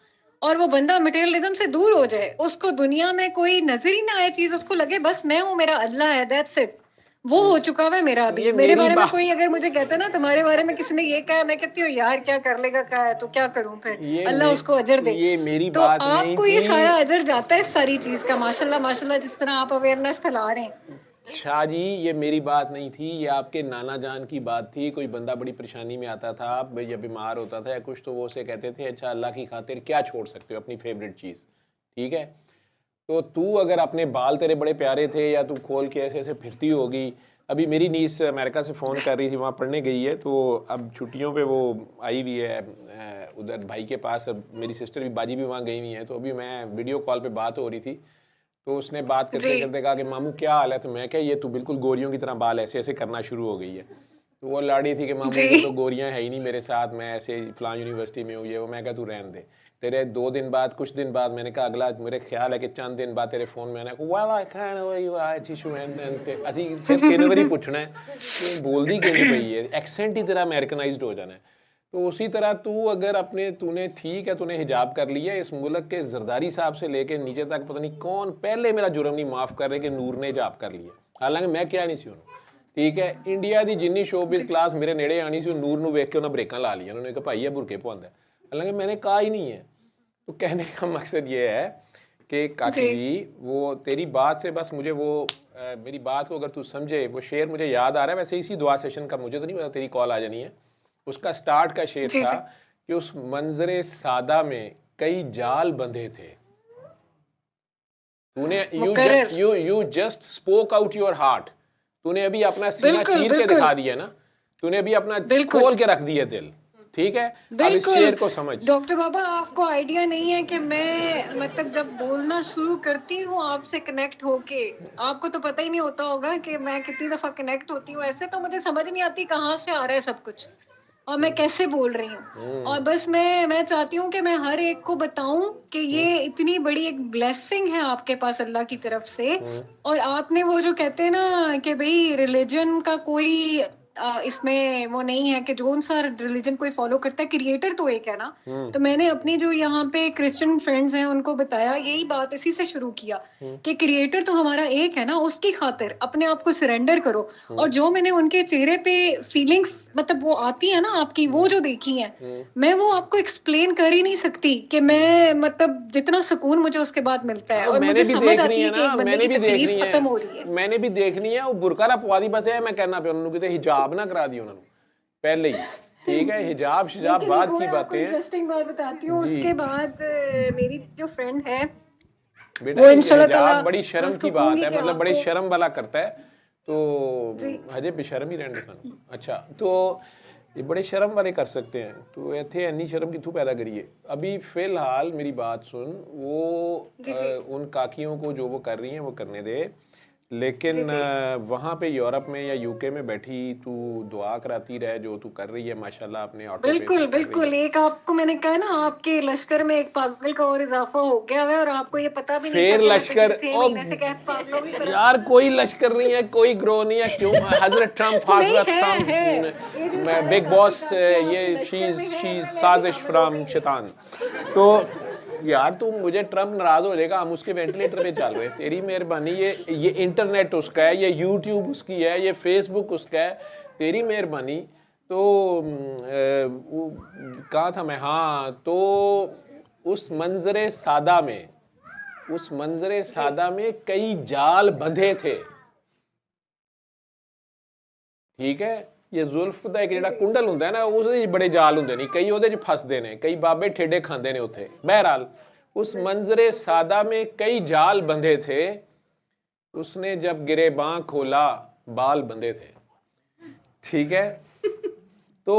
और वो बंदा मटेरियलिज्म से दूर हो जाए, उसको दुनिया में कोई नजर ही ना आए चीज, उसको लगे बस मैं हूँ, मेरा अल्लाह है, दैट्स इट। वो हो चुका हुआ है मेरा अभी।
ये
मेरे
मेरी
बारे में
बात,
कोई अगर मुझे कहता ना तुम्हारे बारे में किसी ने ये कहा, मैं कहती हूँ यार क्या कर लेगा, क्या है तो क्या करूं फिर,
ये
अल्लाह
मे,
उसको अजर दे।
ये मेरी
तो
बात नहीं
आपको
थी।
ये सारा अजर जाता है इस सारी चीज का, माशाल्लाह माशाल्लाह, जिस तरह आप अवेयरनेस फैला रहे हैं।
शाह जी ये मेरी बात नहीं थी, ये आपके नाना जान की बात थी। कोई बंदा बड़ी परेशानी में आता था या बीमार होता था या कुछ, तो वो उसे कहते थे अच्छा अल्लाह की खातिर क्या छोड़ सकते हो अपनी फेवरेट चीज़, ठीक है। तो तू अगर अपने बाल तेरे बड़े प्यारे थे या तू खोल के ऐसे ऐसे फिरती होगी। अभी मेरी नीस अमेरिका से फ़ोन कर रही थी, वहाँ पढ़ने गई है, तो अब छुट्टियों पे वो आई हुई है उधर भाई के पास। अब मेरी सिस्टर भी, बाजी भी वहाँ गई हुई है, तो अभी मैं वीडियो कॉल पे बात हो रही थी, तो उसने बात करते
जी
करते कहा कि मामू क्या हाल है। तो मैं क्या, ये तू बिल्कुल गोरियों की तरह बाल ऐसे ऐसे करना शुरू हो गई है। तो वो लाड़ी थी कि मामू
जी
ये तो गोरियां है ही नहीं मेरे साथ, मैं ऐसे फलां यूनिवर्सिटी में हूँ ये वो। मैं कहा तू रहने दे, तेरे 2 दिन बाद, कुछ दिन बाद, मैंने कहा अगला मेरे ख्याल है कि चंद दिन बाद तेरे फोन में आना well I kind of you are issue and ਅਸੀਂ ਸਿਰਫ 3 ਵਾਰੀ ਪੁੱਛਣਾ ਹੈ ਕਿ ਬੋਲਦੀ ਕਿੰਜ ਪਈ ਹੈ, ਐਕਸੈਂਟ ਹੀ ਤੇਰਾ ਅਮਰੀਕਨਾइज्ड हो जाना है। तो उसी तरह तू अगर अपने, तूने ठीक है तूने हिजाब कर लिया, इस मुल्क के जरदारी साहब से लेके नीचे तक पता नहीं कौन पहले मेरा जुर्म नहीं माफ़ कर रहे कि नूर ने हिजाब कर लिया, हालांकि मैं क्या नहीं सी ਉਹਨੂੰ, ठीक है। इंडिया की जिन्नी शोबिज़ क्लास मेरे नेड़े आनी सी, नूर ਨੂੰ ਵੇਖ ਕੇ ਉਹਨਾਂ ਬ੍ਰੇਕਾਂ ਲਾ ਲਿਆ, उन्होंने कहा भाई ये बुरके पवांदा, हालांकि मैंने कहा ही नहीं है। तो कहने का मकसद ये है कि काकी जी वो तेरी बात से बस मुझे वो मेरी बात को अगर तू समझे, वो शेर मुझे याद आ रहा है, वैसे इसी दुआ सेशन का मुझे तो नहीं पता, तेरी कॉल आ जानी है। उसका स्टार्ट का शेर
जी
था
जी
कि उस मंजरे सादा में कई जाल बंधे थे। तूने
मुकर्रर,
you just spoke out your heart. तूने अभी अपना सीना
बिल्कुल
चीर के
बिल्कुल
दिखा दिया ना, तूने अभी अपना
बिल्कुल
खोल के रख दिया दिल, ठीक है। अब इस
बिल्कुल।
शेर को समझ।
डॉक्टर बाबा आपको आइडिया नहीं है कि मैं मतलब जब बोलना शुरू करती हूँ आपसे कनेक्ट होके, आपको तो पता ही नहीं होता होगा कि मैं कितनी दफा कनेक्ट होती हूँ, ऐसे तो मुझे समझ नहीं आती कहाँ से आ रहा है सब कुछ और मैं कैसे बोल रही हूँ। और बस मैं चाहती हूँ कि मैं हर एक को बताऊं कि ये इतनी बड़ी एक ब्लेसिंग है आपके पास अल्लाह की तरफ से। और आपने वो जो कहते हैं ना कि भाई रिलीजन का कोई इसमें वो नहीं है कि जो सा रिलीजन कोई फॉलो करता है, क्रिएटर तो एक है ना। तो मैंने अपनी जो यहाँ पे क्रिश्चियन फ्रेंड्स हैं उनको बताया, यही बात इसी से शुरू किया कि क्रिएटर तो हमारा एक है ना, उसकी खातिर अपने आप को सरेंडर करो। और जो मैंने उनके चेहरे पे फीलिंग्स मतलब वो आती है ना आपकी, वो जो देखी है, मैं वो आपको एक्सप्लेन कर ही नहीं सकती कि मैं मतलब जितना सुकून मुझे उसके बाद मिलता है और
मैंने
मुझे
भी
समझ
देखनी
आती
है
है कि
ना,
एक बंदे
मैंने
की
भी देखनी
तकलीफ
है,
खत्म हो रही है।
मैंने भी देखनी है। वो बुरका ना पवा दी बस है, मैं कहना पे उन्होंने किते हिजाब ना करा दी उन्होंने पहले ही, ठीक है। हिजाब शिजाब
लेकिन
बाद
एक और
की
आपको
बातें हैं
इंटरेस्टिंग बात बताती हूँ,
जी।
उसके बाद मेरी जो फ्रेंड है
बेटा
वो
ये
इंशाल्लाह ताला
हिजाब बड़ी
मैं
शर्म
उसको
की बात
कहूंगी
है,
कि
मतलब बड़ी
आपको
शर्म वाला करता है, तो
जी
हजे बेशर्म ही रहने सन। अच्छा तो ये बड़े शर्म वाले कर सकते हैं, तो इतने इन्नी शर्म कितों पैदा करिए। अभी फिलहाल मेरी बात सुन, वो
जी जी
उन काकियों को जो वो कर रही हैं वो करने दे, लेकिन
जी जी
वहाँ पे यूरोप में या यूके में बैठी तू दुआ कराती रह, जो तू कर रही है माशाल्लाह अपने ऑटो पे
बिल्कुल
कर रही है।
बिल्कुल। एक आपको मैंने कहा ना आपके लश्कर में एक पागल का और इजाफा हो गया है और आपको ये पता भी नहीं था
फिर
कि मैं
लश्कर,
पिछले 6
ओ
महीने से क्या पागलों की तरह
यार कोई लश्कर नहीं है, कोई ग्रोह नहीं है, क्यों हजरत ट्रम्प
नहीं
हजरत
है ये जो
ट्रम्प
सारे
बिग
काकी
बॉस,
काकियां आपके
ये
लश्कर में
शी
है, इनमें मैं भी
साजिश
शामिल हो
फ्रॉम
गई हूँ।
शैतान। तो यार तुम मुझे ट्रम्प नाराज हो जाएगा, हम उसके वेंटिलेटर पे चल रहे, तेरी मेहरबानी, ये इंटरनेट उसका है, ये यूट्यूब उसकी है, ये फेसबुक उसका है, तेरी मेहरबानी। तो कहा था मैं, हाँ, तो उस मंजरे सादा में, उस मंजरे सादा में कई जाल बंधे थे, ठीक है। ये जुल्फ दा एक जेड़ा कुंडल हुंदा है ना, उसदे बड़े जाल हुंदे ने, कई ओहदे च फसदे ने, कई बाबे ठेडे खांदे ने उत्थे। बहरहाल उस मंजरे सादा में कई जाल बंधे थे, उसने जब गिरेबां खोला बाल बंधे थे, ठीक है। तो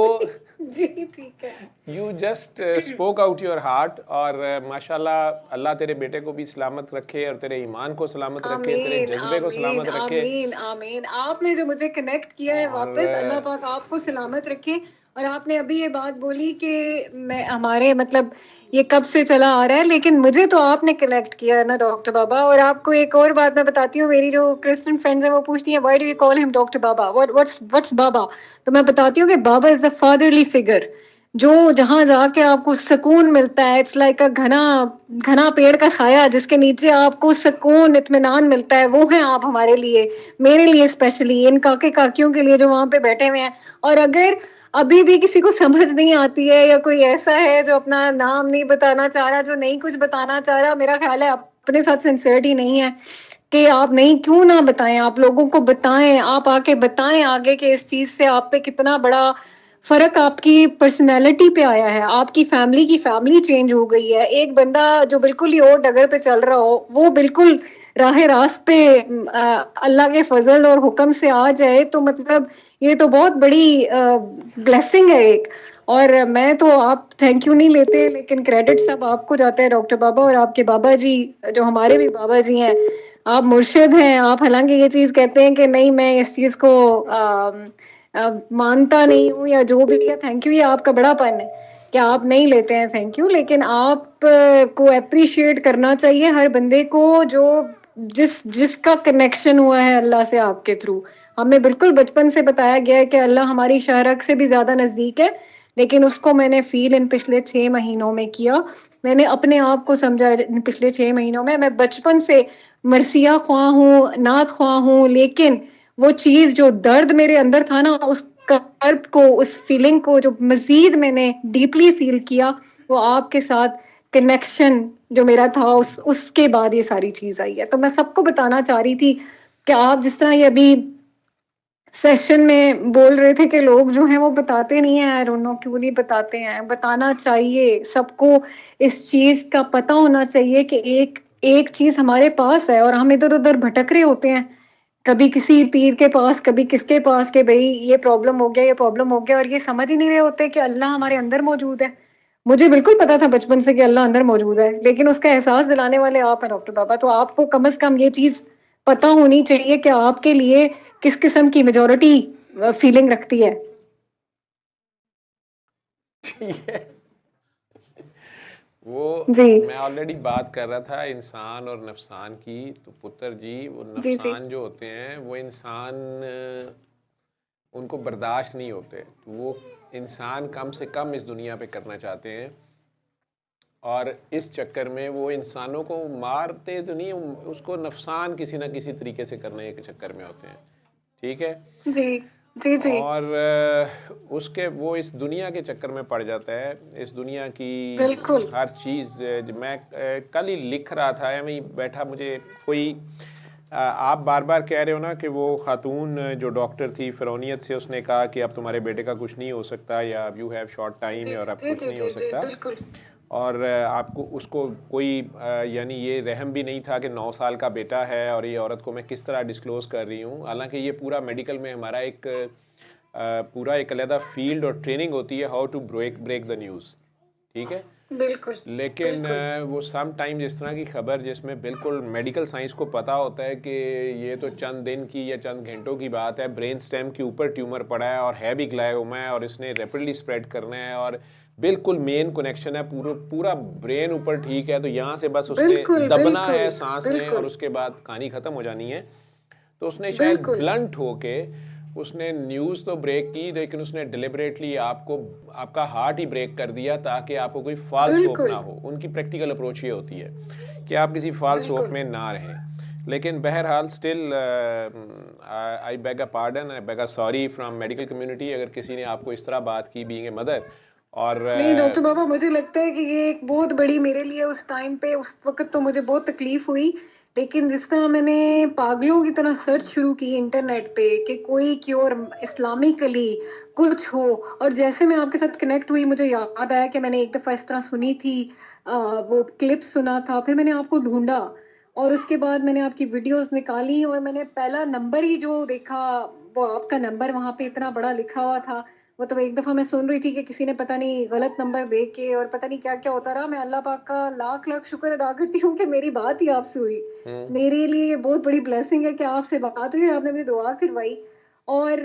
जी ठीक है,
you just spoke out your heart, और माशाल्लाह अल्लाह तेरे बेटे को भी सलामत रखे और तेरे ईमान को सलामत रखे, तेरे
आमीन
जज्बे को सलामत
आमीन
रखे।
आमीन आमीन। आपने जो मुझे कनेक्ट किया है
और
वापस, अल्लाह पाक आपको सलामत रखे। और आपने अभी ये बात बोली कि मैं हमारे मतलब ये कब से चला आ रहा है, लेकिन मुझे तो आपने कनेक्ट किया है ना डॉक्टर बाबा। और आपको एक और बात मैं बताती हूँ, मेरी जो क्रिश्चियन फ्रेंड्स हैं वो पूछती हैं why do you call him doctor baba, what's baba. तो मैं बताती हूँ कि baba is the fatherly figure, जो जहां जाके आपको सुकून मिलता है। इट्स लाइक अ घना घना पेड़ का साया जिसके नीचे आपको सुकून इत्मीनान मिलता है, वो है आप हमारे लिए, मेरे लिए स्पेशली, इन काके काकियों के लिए जो वहां पे बैठे हुए हैं। और अगर अभी भी किसी को समझ नहीं आती है, या कोई ऐसा है जो अपना नाम नहीं बताना चाह रहा, जो नहीं कुछ बताना चाह रहा, मेरा ख्याल है अपने साथ सिंसियरिटी नहीं है कि आप नहीं क्यों ना बताएं, आप लोगों को बताएं, आप आके बताएं आगे कि इस चीज से आप पे कितना बड़ा फर्क आपकी पर्सनैलिटी पे आया है, आपकी फैमिली की फैमिली चेंज हो गई है। एक बंदा जो बिल्कुल ही और डगर पे चल रहा हो, वो बिल्कुल राह रास्त पे अल्लाह के फजल और हुक्म से आ जाए, तो मतलब ये तो बहुत बड़ी ब्लेसिंग है एक। और मैं तो, आप थैंक यू नहीं लेते, लेकिन क्रेडिट सब आपको जाता है डॉक्टर बाबा, और आपके बाबा जी जो हमारे भी बाबा जी हैं, आप मुर्शिद हैं। आप हालांकि ये चीज कहते हैं कि नहीं मैं इस चीज को मानता नहीं हूँ या जो भी है, थैंक यू, ये आपका बड़ापन है कि आप नहीं लेते हैं थैंक यू। लेकिन आप को अप्रिशिएट करना चाहिए हर बंदे को जो जिसका कनेक्शन हुआ है अल्लाह से आपके थ्रू। हमें बिल्कुल बचपन से बताया गया है कि अल्लाह हमारी शाहरग से भी ज्यादा नजदीक है, लेकिन उसको मैंने फील इन पिछले 6 महीनों में किया। मैंने अपने आप को समझा इन पिछले 6 महीनों में। मैं बचपन से मरसिया ख्वाह हूँ, नात ख्वाह हूँ, लेकिन वो चीज जो दर्द मेरे अंदर था ना, उस कर्ब को, उस फीलिंग को जो मजीद मैंने डीपली फील किया, वो आपके साथ कनेक्शन जो मेरा था उसके बाद ये सारी चीज आई है। तो मैं सबको बताना चाह रही थी कि आप जिस तरह ये अभी सेशन में बोल रहे थे कि लोग जो हैं वो बताते नहीं है, आई डोंट नो क्यों नहीं बताते हैं, बताना चाहिए सबको। इस चीज का पता होना चाहिए कि एक एक चीज हमारे पास है, और हम इधर उधर भटक रहे होते हैं, कभी किसी पीर के पास, कभी किसके पास, के भाई ये प्रॉब्लम हो गया, ये प्रॉब्लम हो गया, और ये समझ ही नहीं रहे होते कि अल्लाह हमारे अंदर मौजूद है। मुझे बिल्कुल पता था बचपन से कि अल्लाह अंदर मौजूद है, लेकिन उसका एहसास दिलाने वाले आप हैं डॉक्टर बाबा। तो आपको कम से कम ये चीज पता होनी चाहिए कि आपके लिए किस किस्म की मेजोरिटी फीलिंग रखती है।
ठीक है, वो
जी
मैं ऑलरेडी बात कर रहा था इंसान और नफसान की। तो पुत्र जी, वो
जी जी
नफसान जो होते हैं वो इंसान उनको बर्दाश्त नहीं होते, तो वो इंसान कम से कम इस दुनिया पे करना चाहते हैं, और इस चक्कर में वो इंसानों को मारते तो नहीं, उसको नफसान किसी ना किसी तरीके से करने के चक्कर में होते हैं, ठीक है।
जी जी जी
और उसके वो इस दुनिया के चक्कर में पड़ जाता है, इस दुनिया की
बिल्कुल
हर चीज़। मैं कल ही लिख रहा था, मैं बैठा, मुझे कोई आप बार बार कह रहे हो ना कि वो खातून जो डॉक्टर थी फ़िरौनियत से, उसने कहा कि अब तुम्हारे बेटे का कुछ नहीं हो सकता, या अब यू हैव शॉर्ट टाइम,
जी
और अब
जी
कुछ
जी
नहीं
जी
हो
जी
सकता।
बिल्कुल
और आपको उसको कोई यानी ये रहम भी नहीं था कि 9 साल का बेटा है और ये औरत को मैं किस तरह डिस्क्लोज़ कर रही हूँ। हालांकि ये पूरा मेडिकल में हमारा एक पूरा एक अलग फील्ड और ट्रेनिंग होती है, how to break the news, ठीक है।
बिल्कुल
लेकिन
बिल्कुल
वो सम टाइम इस तरह की खबर जिसमें बिल्कुल मेडिकल साइंस को पता होता है कि ये तो चंद दिन की या चंद घंटों की बात है, ब्रेन स्टेम के ऊपर ट्यूमर पड़ा है और है भी ग्लायोमा है, और इसने रैपिडली स्प्रेड करना है, और बिल्कुल मेन कनेक्शन है, पूरा ब्रेन ऊपर ठीक है, तो यहाँ से बस उसने
बिल्कुल
दबना
बिल्कुल
है सांस ने, और
बिल्कुल
उसके बाद कहानी ख़त्म हो जानी है। तो उसने शायद
बिल्कुल
ब्लंट होके उसने न्यूज़ तो ब्रेक की, लेकिन उसने डिलिबरेटली आपको आपका हार्ट ही ब्रेक कर दिया ताकि आपको कोई फॉल्स होप
बिल्कुल
ना हो। उनकी प्रैक्टिकल अप्रोच ये होती है कि आप किसी फॉल्स होप
बिल्कुल
में ना रहें। लेकिन बहरहाल still I beg a pardon, I beg a sorry from medical community अगर किसी ने आपको इस तरह बात की बीइंग ए मदर। और
नहीं डॉक्टर बाबा, मुझे लगता है कि ये एक बहुत बड़ी मेरे लिए उस टाइम पे, उस वक्त तो मुझे बहुत तकलीफ हुई, लेकिन जिस तरह मैंने पागलों की तरह सर्च शुरू की इंटरनेट पे कि कोई क्योर इस्लामिकली कुछ हो, और जैसे मैं आपके साथ कनेक्ट हुई मुझे याद आया कि मैंने एक दफ़ा इस तरह सुनी थी, वो क्लिप सुना था, फिर मैंने आपको ढूंढा और उसके बाद मैंने आपकी वीडियोस निकाली और मैंने पहला नंबर ही जो देखा वो आपका नंबर वहां पे इतना बड़ा लिखा हुआ था। वो तो एक दफा मैं सुन रही थी कि किसी ने पता नहीं गलत नंबर दे के और पता नहीं क्या क्या होता रहा। मैं अल्लाह पाक का लाख लाख शुक्र अदा करती हूँ कि मेरी बात ही आपसे हुई। मेरे लिए ये बहुत बड़ी ब्लेसिंग है कि आपसे बात हुई और आपने मेरी दुआ करवाई। और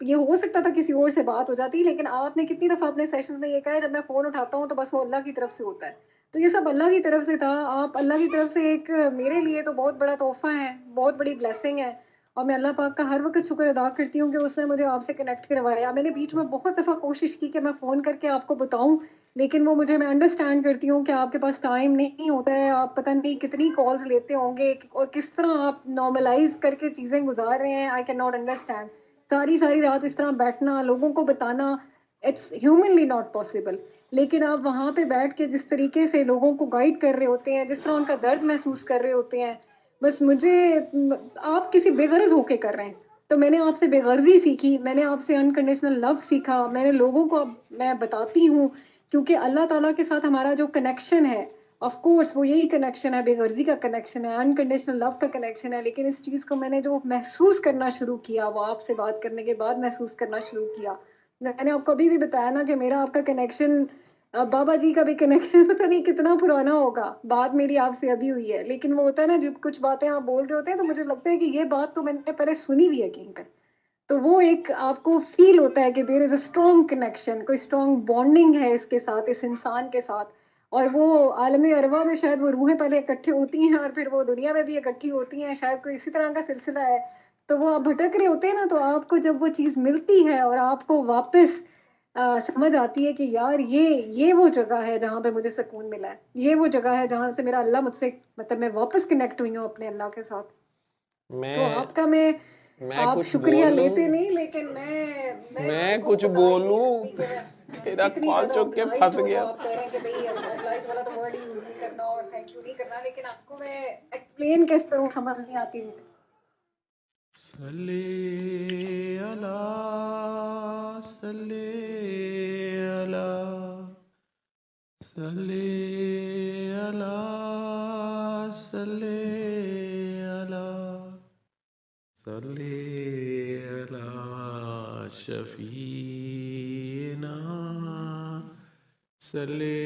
ये हो सकता था किसी और से बात हो जाती, लेकिन आपने कितनी दफा अपने सेशन में ये कहा है जब मैं फोन उठाता हूँ तो बस वो अल्लाह की तरफ से होता है। तो ये सब अल्लाह की तरफ से था। आप अल्लाह की तरफ से एक मेरे लिए तो बहुत बड़ा तोहफा है, बहुत बड़ी ब्लेसिंग है। और मैं अल्लाह पाक का हर वक्त शुक्र अदा करती हूँ कि उसने मुझे आपसे कनेक्ट करवाया। मैंने बीच में बहुत दफ़ा कोशिश की कि मैं फ़ोन करके आपको बताऊं, लेकिन वो मुझे, मैं अंडरस्टैंड करती हूँ कि आपके पास टाइम नहीं होता है, आप पता नहीं कितनी कॉल्स लेते होंगे और किस तरह आप नॉर्मलाइज करके चीज़ें गुजार रहे हैं। I can not understand. सारी सारी रात इस तरह बैठना, लोगों को बताना, इट्स ह्यूमनली नॉट पॉसिबल। लेकिन आप वहाँ पे बैठ के जिस तरीके से लोगों को गाइड कर रहे होते हैं, जिस तरह उनका दर्द महसूस कर रहे होते हैं, बस मुझे आप किसी बेगरज होके कर रहे हैं। तो मैंने आपसे बेगर्जी सीखी, मैंने आपसे अनकंडीशनल लव सीखा, मैंने लोगों को अब मैं बताती हूँ, क्योंकि अल्लाह ताला के साथ हमारा जो कनेक्शन है, ऑफ कोर्स वो यही कनेक्शन है, बेगर्जी का कनेक्शन है, अनकंडीशनल लव का कनेक्शन है। लेकिन इस चीज़ को मैंने जो महसूस करना शुरू किया, वो आपसे बात करने के बाद महसूस करना शुरू किया। मैंने आपको अभी भी बताया ना कि मेरा आपका कनेक्शन, बाबा जी का भी कनेक्शन पता नहीं कितना पुराना होगा, बात मेरी आपसे अभी हुई है, लेकिन वो होता है ना, जो कुछ बातें आप बोल रहे होते हैं तो मुझे लगता है कि ये बात तो मैंने पहले सुनी हुई है कहीं पे। तो वो एक आपको फील होता है कि there is a strong connection, कोई स्ट्रॉन्ग बॉन्डिंग है इसके साथ, इस इंसान के साथ। और वो आलमी अरवा में शायद वो रूहें पहले इकट्ठी होती हैं और फिर वो दुनिया में भी इकट्ठी होती हैं, शायद कोई इसी तरह का सिलसिला है। तो वो आप भटक रहे होते हैं ना, तो आपको जब वो चीज़ मिलती है और आपको वापस समझ आती है कि यार ये वो जगह है जहाँ पे मुझे सुकून मिला है, ये वो जगह है जहाँ से मेरा अल्लाह मुझसे, मतलब मैं वापस कनेक्ट हुई हूँ अपने अल्लाह के साथ। तो
मैं
आपका मैं,
मैं
आप
कुछ
शुक्रिया लेते
बोलूं,
नहीं, लेकिन मैं
मैं
आपको
कुछ
बता ही नहीं
बोलूं।
सकती कि मैं
तेरा
कितनी
कॉल
ज्यादा
चुक के
ऑब्लाइज्ड
फंस
हूँ, जो
गया।
आप कह रहे हैं कि भाई ऑब्लाइज्ड वाला तो वर्ड ही यूज नहीं करना और थैंक यू नहीं करना, लेकिन आपको मैं एक्सप्लेन किस तरह समझ नहीं आती मुझे।
सल्ले अला, सल्ले अला, सल्ले अला, सल्ले अला, सल्ले अला शफीना, सल्ले